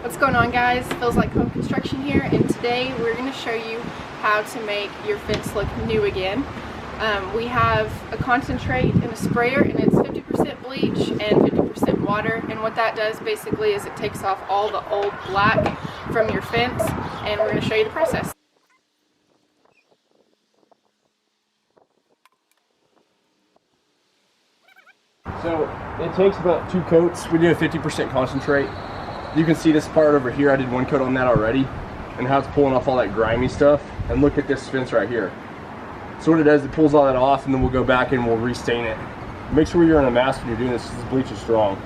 What's going on, guys? Feels like home construction here, and today we're going to show you how to make your fence look new again. We have a concentrate and a sprayer, and it's 50% bleach and 50% water, and what that does basically is it takes off all the old black from your fence, and we're going to show you the process. So it takes about 2 coats. We do a 50% concentrate. You can see this part over here. I did 1 coat on that already, and how it's pulling off all that grimy stuff. And look at this fence right here. So what it does, it pulls all that off, and then we'll go back and we'll restain it. Make sure you're in a mask when you're doing this, because this bleach is strong.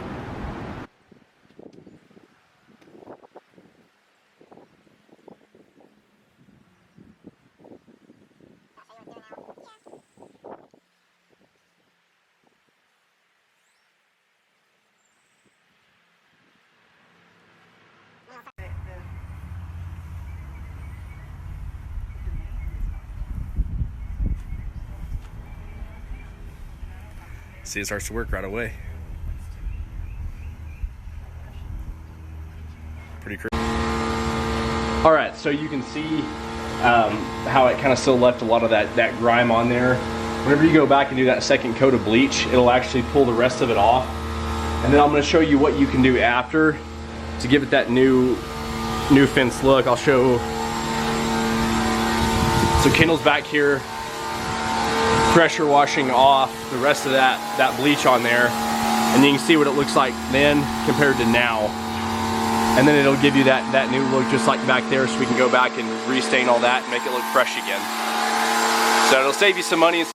See, it starts to work right away. Pretty crazy. All right, so you can see how it kind of still left a lot of that grime on there. Whenever you go back and do that second coat of bleach, it'll actually pull the rest of it off. And then I'm going to show you what you can do after to give it that new fence look. I'll show. So Kendall's back here, pressure washing off the rest of that bleach on there, and you can see what it looks like then compared to now. And then it'll give you that new look just like back there, so we can go back and restain all that and make it look fresh again. So it'll save you some money.